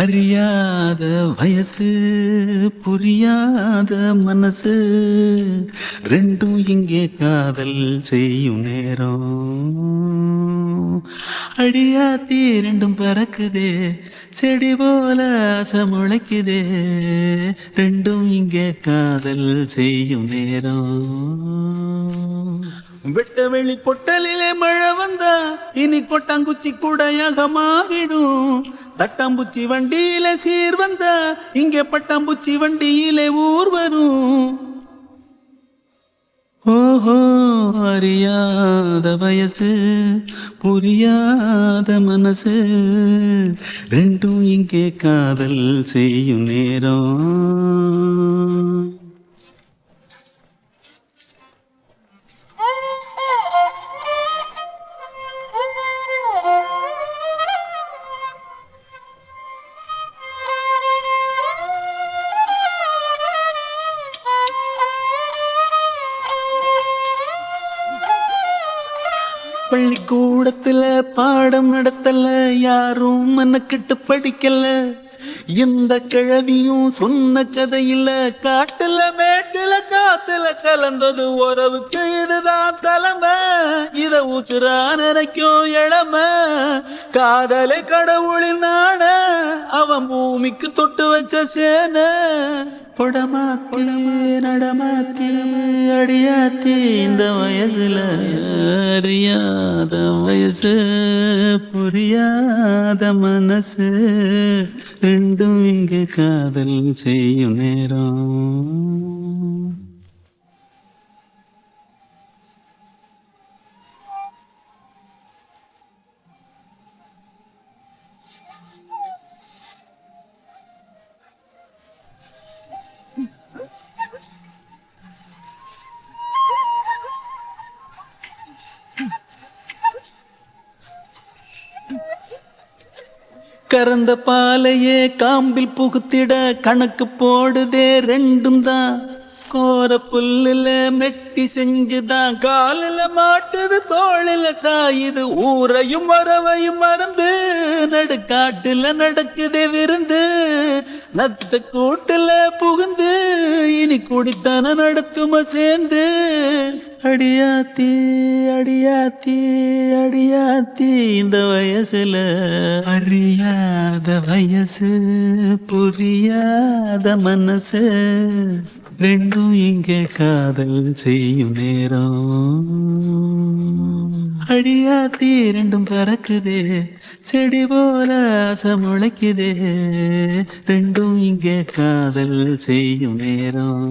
அறியாத வயசு புரியாத மனசு ரெண்டும் இங்கே காதல் செய்யும் நேரம். அடியாத்தி ரெண்டும் பறக்குதே செடி போல ஆசை முளைக்குதே ரெண்டும் இங்கே காதல் செய்யும் நேரம். வெட்ட வெளி பொட்டலிலே மழை வந்தா இனி கொட்டாங்குச்சி கூடையாக மாறிடும். தட்டாம்பூச்சி வண்டியில சீர் வந்தா இங்கே பட்டாம்பூச்சி வண்டியிலே ஊர் வரும். ஓஹோ அறியாத வயசு புரியாத மனசு ரெண்டும் இங்கே காதல் செய்யும் நேரம். பள்ளிக்கூடத்துல பாடம் நடத்தல யாரும் மனக்கிட்டு படிக்கல. எந்த கிழவியும் சொன்ன கதையில காட்டுல மேட்டுல காத்துல கலந்தது உறவுக்கு இதுதான் தலைமை. இத உசுரா நினைக்கும் இளமை காதலை கடவுளின் நாட அவன் பூமிக்கு தொட்டு வச்ச சேன. பொடமாத்தி நடமாத்தி அடியாத்தி இந்த வயசுல அறியாத வயசு புரியாத மனசு ரெண்டும் இங்கு காதல் செய்யும் நேரம். கறந்த பாலையே காம்பில் புகுத்திட கணக்கு போடுதே ரெண்டும் தான். கோர புல்லுல மெட்டி செஞ்சுதான் காலில மாட்டுது தோளில சாயுது. ஊரையும் வரவையும் மறந்து நடுக்காட்டுல நடக்குதே விருந்து. நத்த கூட்டுல புகுந்து இனி குடித்தன நடத்தும சேர்ந்து. அடியாத்தி அடியாத்தி அடியாத்தி இந்த வயசுல அறியாத வயசு புரியாத மனசு ரெண்டும் இங்கே காதல் செய்யும் நேரம். அடியாத்தி ரெண்டும் பறக்குதே செடி போல ஆசை முளைக்குதே ரெண்டும் இங்கே காதல் செய்யும் நேரம்.